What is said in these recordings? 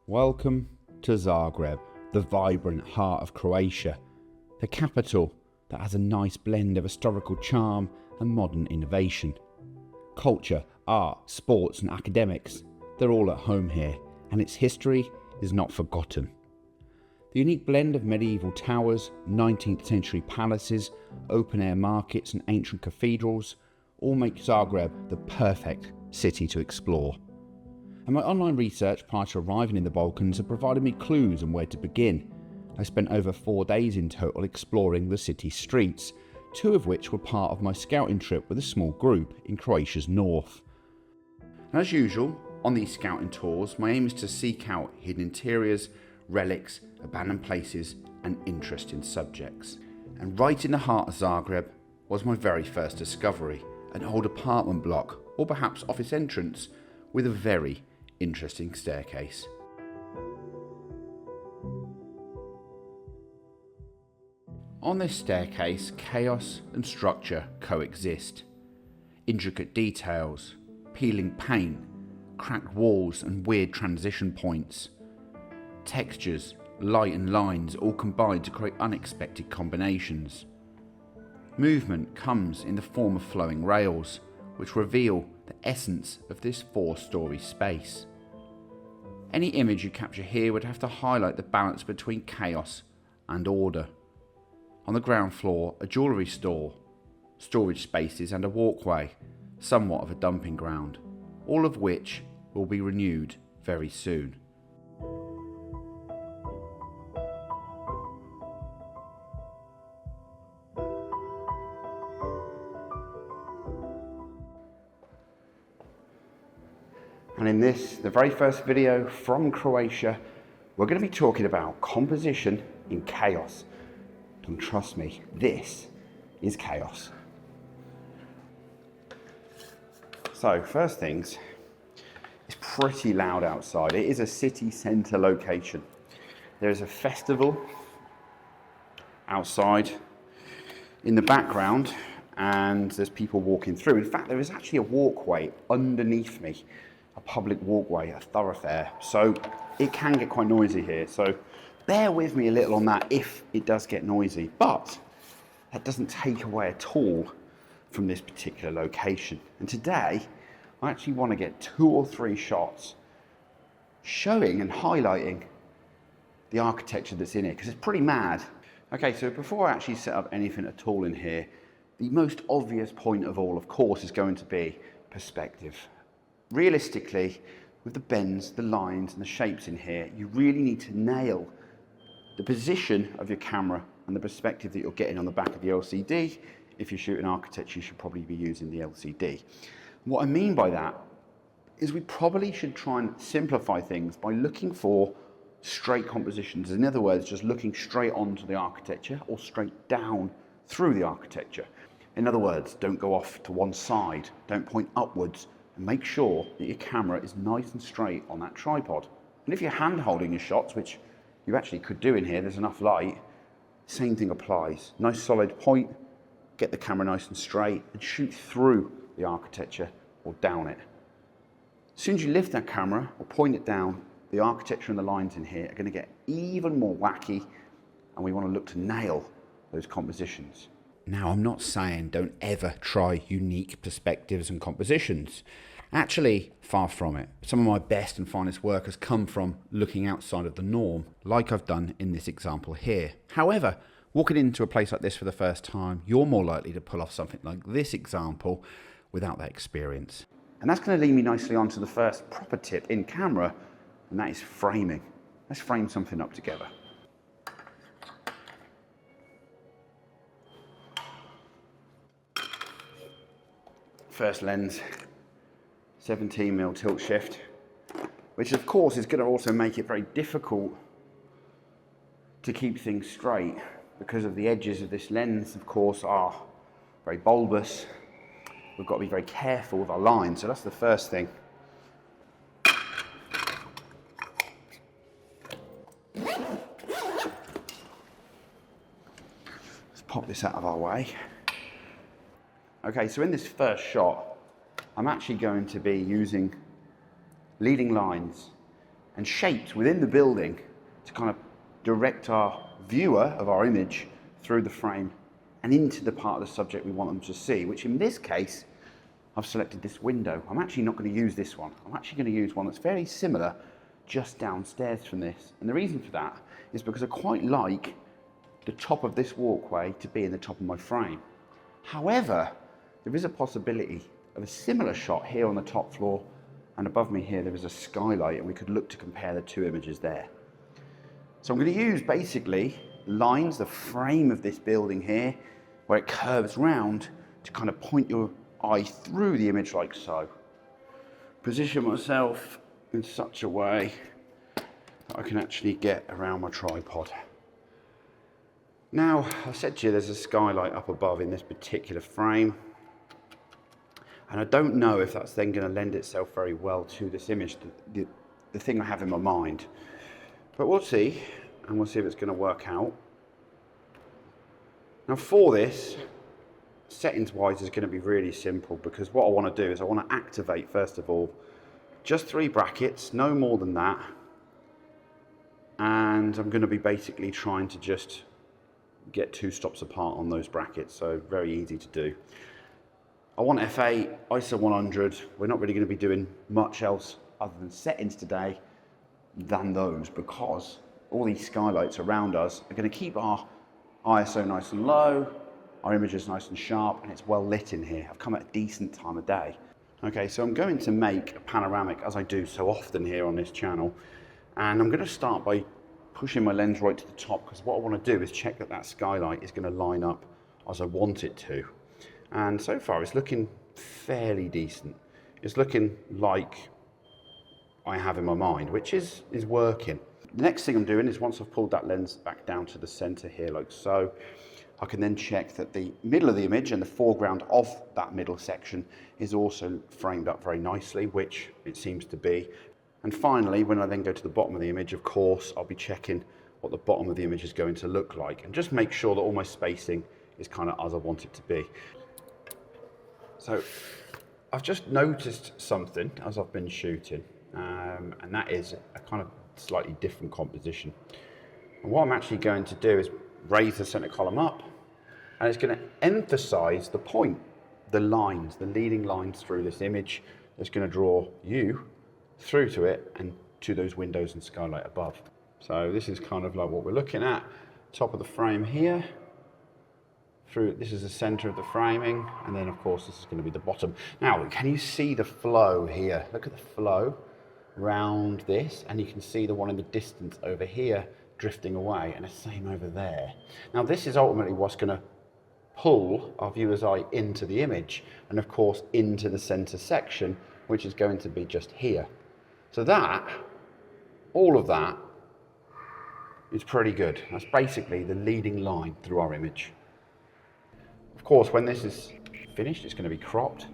Welcome to Zagreb, the vibrant heart of Croatia, the capital that has a nice blend of historical charm and modern innovation. Culture, art, sports and academics, they're all at home here, and its history is not forgotten. The unique blend of medieval towers, 19th century palaces, open-air markets and ancient cathedrals all make Zagreb the perfect city to explore. And my online research prior to arriving in the Balkans had provided me clues on where to begin. I spent over 4 days in total exploring the city's streets, 2 of which were part of my scouting trip with a small group in Croatia's north. And as usual, on these scouting tours, my aim is to seek out hidden interiors, relics, abandoned places and interesting subjects. And right in the heart of Zagreb was my very first discovery, an old apartment block, or perhaps office entrance, with a very interesting staircase. On this staircase, chaos and structure coexist. Intricate details, peeling paint, cracked walls and weird transition points. Textures, light and lines all combine to create unexpected combinations. Movement comes in the form of flowing rails, which reveal the essence of this 4-storey space. Any image you capture here would have to highlight the balance between chaos and order. On the ground floor, a jewellery store, storage spaces and a walkway, somewhat of a dumping ground, all of which will be renewed very soon. And in this, the very first video from Croatia, we're going to be talking about composition in chaos. And trust me, this is chaos. So first things, it's pretty loud outside. It is a city centre location. There's a festival outside in the background and there's people walking through. In fact, there is actually a walkway underneath me. A public walkway, a thoroughfare, so it can get quite noisy here, so bear with me a little on that if it does get noisy, but that doesn't take away at all from this particular location. And today I actually want to get 2 or 3 shots showing and highlighting the architecture that's in it, because it's pretty mad. Okay, so before I actually set up anything at all in here, the most obvious point of all, of course, is going to be perspective. Realistically, with the bends, the lines and the shapes in here, you really need to nail the position of your camera and the perspective that you're getting on the back of the LCD. If you're shooting architecture, you should probably be using the LCD. What I mean by that is we probably should try and simplify things by looking for straight compositions. In other words, just looking straight onto the architecture or straight down through the architecture. In other words, don't go off to one side, don't point upwards. And make sure that your camera is nice and straight on that tripod. And if you're hand holding your shots, which you actually could do in here, there's enough light, same thing applies. Nice solid point, get the camera nice and straight and shoot through the architecture or down it. As soon as you lift that camera or point it down, the architecture and the lines in here are going to get even more wacky, and we want to look to nail those compositions. Now, I'm not saying don't ever try unique perspectives and compositions. Actually, far from it. Some of my best and finest work has come from looking outside of the norm, like I've done in this example here. However, walking into a place like this for the first time, you're more likely to pull off something like this example without that experience. And that's going to lead me nicely on to the first proper tip in camera, and that is framing. Let's frame something up together. First lens, 17mm tilt shift, which of course is going to also make it very difficult to keep things straight because of the edges of this lens, of course, are very bulbous. We've got to be very careful with our lines, so that's the first thing. Let's pop this out of our way. Okay, so in this first shot, I'm actually going to be using leading lines and shaped within the building to kind of direct our viewer of our image through the frame and into the part of the subject we want them to see, which in this case, I've selected this window. I'm actually not going to use this one. I'm actually going to use one that's very similar just downstairs from this. And the reason for that is because I quite like the top of this walkway to be in the top of my frame. However, there is a possibility of a similar shot here on the top floor, and above me here there is a skylight, and we could look to compare the two images there. So I'm going to use basically lines, the frame of this building here, where it curves round to kind of point your eye through the image like so. Position myself in such a way that I can actually get around my tripod. Now, I said to you there's a skylight up above in this particular frame, and I don't know if that's then going to lend itself very well to this image, the thing I have in my mind. But we'll see, and we'll see if it's going to work out. Now for this, settings-wise is going to be really simple, because what I want to do is I want to activate, first of all, just 3 brackets, no more than that. And I'm going to be basically trying to just get 2 stops apart on those brackets, so very easy to do. I want F8, ISO 100. We're not really going to be doing much else other than settings today than those, because all these skylights around us are going to keep our ISO nice and low, our images nice and sharp, and it's well lit in here. I've come at a decent time of day. Okay, so I'm going to make a panoramic, as I do so often here on this channel, and I'm going to start by pushing my lens right to the top, because what I want to do is check that that skylight is going to line up as I want it to. And so far it's looking fairly decent. It's looking like I have in my mind, which is working. The next thing I'm doing is, once I've pulled that lens back down to the center here like so, I can then check that the middle of the image and the foreground of that middle section is also framed up very nicely, which it seems to be. And finally, when I then go to the bottom of the image, of course, I'll be checking what the bottom of the image is going to look like, and just make sure that all my spacing is kind of as I want it to be. So I've just noticed something as I've been shooting, and that is a kind of slightly different composition. And what I'm actually going to do is raise the center column up, and it's going to emphasize the point, the lines, the leading lines through this image that's going to draw you through to it and to those windows and skylight above. So this is kind of like what we're looking at. Top of the frame here, through, this is the center of the framing, and then of course this is going to be the bottom. Now, can you see the flow here? Look at the flow round this, and you can see the one in the distance over here drifting away, and the same over there. Now this is ultimately what's going to pull our viewer's eye into the image, and of course into the center section, which is going to be just here. So that, all of that, is pretty good. That's basically the leading line through our image. Of course, when this is finished, it's going to be cropped.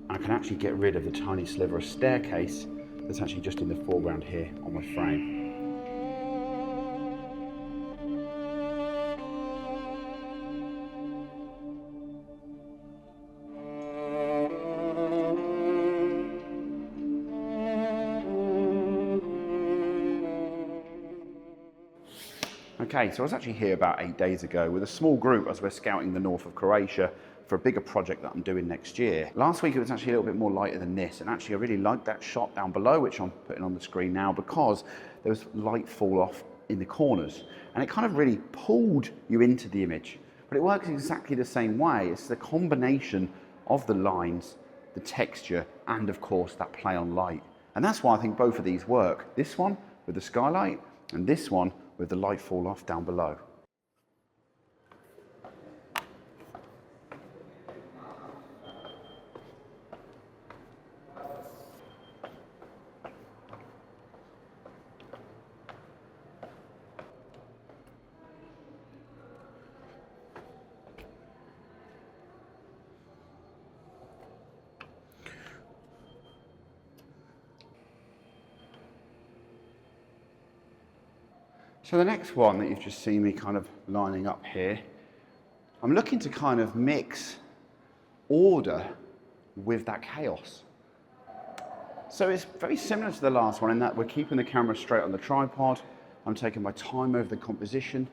I can actually get rid of the tiny sliver of staircase that's actually just in the foreground here on my frame. Okay, so I was actually here about 8 days ago with a small group as we're scouting the north of Croatia for a bigger project that I'm doing next year. Last week it was actually a little bit more lighter than this, and actually I really liked that shot down below, which I'm putting on the screen now, because there was light fall off in the corners, and it kind of really pulled you into the image. But it works exactly the same way. It's the combination of the lines, the texture, and of course that play on light. And that's why I think both of these work. This one with the skylight, and this one with the light fall off down below. So the next one that you've just seen me kind of lining up here, I'm looking to kind of mix order with that chaos. So it's very similar to the last one in that we're keeping the camera straight on the tripod. I'm taking my time over the composition.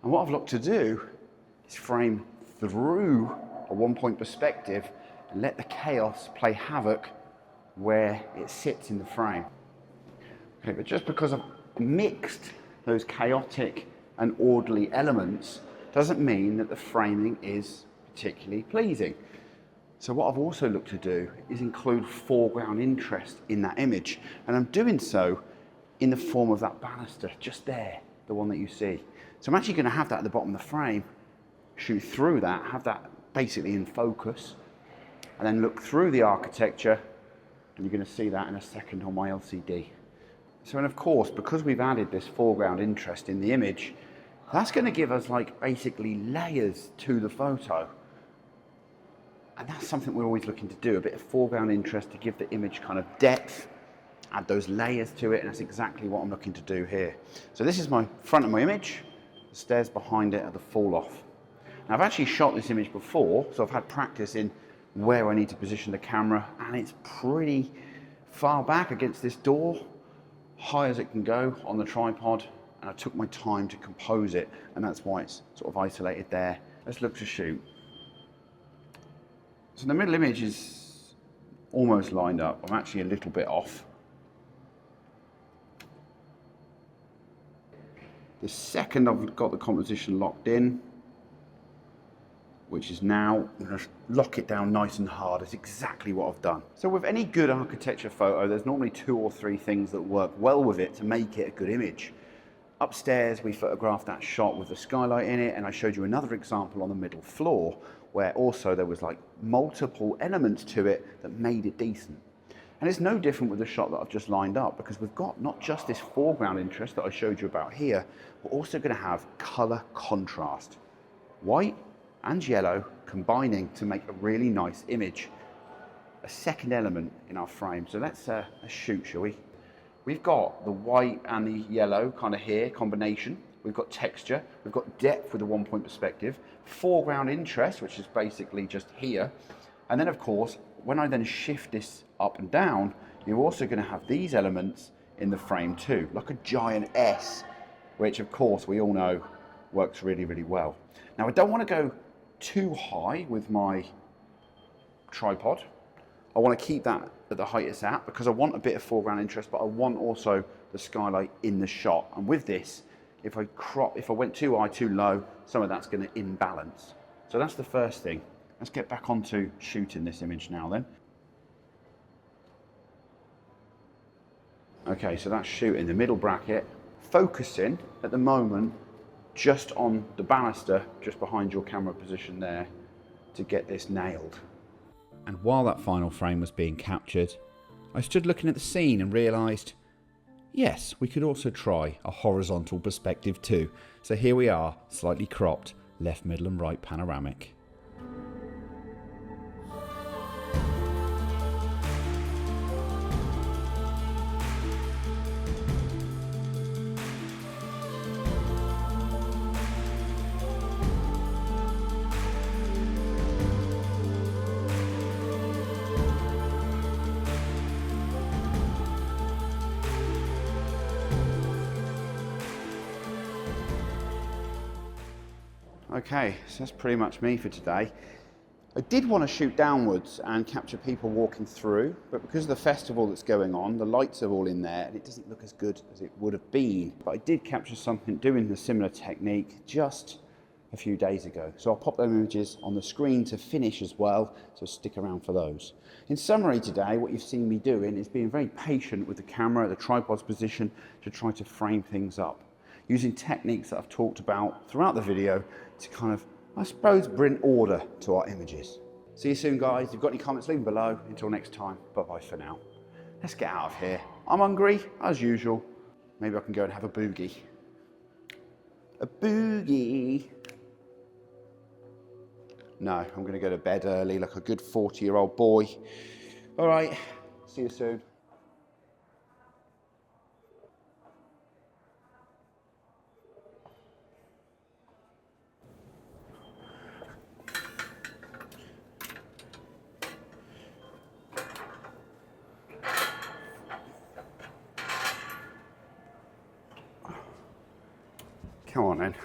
And what I've looked to do is frame through a one-point perspective and let the chaos play havoc where it sits in the frame. Okay, but just because I've mixed those chaotic and orderly elements doesn't mean that the framing is particularly pleasing. So what I've also looked to do is include foreground interest in that image, and I'm doing so in the form of that banister just there, the one that you see. So I'm actually going to have that at the bottom of the frame, shoot through that, have that basically in focus, and then look through the architecture, and you're going to see that in a second on my LCD. So, and of course, because we've added this foreground interest in the image, that's going to give us like basically layers to the photo. And that's something we're always looking to do, a bit of foreground interest to give the image kind of depth, add those layers to it, and that's exactly what I'm looking to do here. So this is my front of my image, the stairs behind it are the fall off. Now I've actually shot this image before, so I've had practice in where I need to position the camera, and it's pretty far back against this door, high as it can go on the tripod, and I took my time to compose it, and that's why it's sort of isolated there. Let's look to shoot. So the middle image is almost lined up. I'm actually a little bit off. The second I've got the composition locked in, which is now, I'm going to lock it down nice and hard. It's exactly what I've done. So with any good architecture photo, there's normally 2 or 3 things that work well with it to make it a good image. Upstairs, we photographed that shot with the skylight in it, and I showed you another example on the middle floor, where also there was like multiple elements to it that made it decent. And it's no different with the shot that I've just lined up, because we've got not just this foreground interest that I showed you about here, we're also going to have color contrast. White and yellow combining to make a really nice image. A second element in our frame. So let's shoot, shall we? We've got the white and the yellow kind of here, combination. We've got texture, we've got depth with a one-point perspective, foreground interest, which is basically just here. And then of course, when I then shift this up and down, you're also going to have these elements in the frame too, like a giant S, which of course we all know works really, really well. Now I don't want to go too high with my tripod. I want to keep that at the height it's at, because I want a bit of foreground interest, but I want also the skylight in the shot. And with this, if I went too high, too low, some of that's going to imbalance. So that's the first thing. Let's get back onto shooting this image now then. Okay, so that's shooting the middle bracket, focusing at the moment just on the banister, just behind your camera position there, to get this nailed. And while that final frame was being captured, I stood looking at the scene and realised, yes, we could also try a horizontal perspective too. So here we are, slightly cropped, left, middle and right panoramic. Okay, so that's pretty much me for today. I did want to shoot downwards and capture people walking through, but because of the festival that's going on, the lights are all in there and it doesn't look as good as it would have been. But I did capture something doing a similar technique just a few days ago. So I'll pop those images on the screen to finish as well, so stick around for those. In summary today, what you've seen me doing is being very patient with the camera, the tripod's position, to try to frame things up, using techniques that I've talked about throughout the video to kind of, I suppose, bring order to our images. See you soon, guys. If you've got any comments, leave them below. Until next time, bye-bye for now. Let's get out of here. I'm hungry, as usual. Maybe I can go and have a boogie. A boogie. No, I'm going to go to bed early like a good 40-year-old boy. All right, see you soon. Come on then.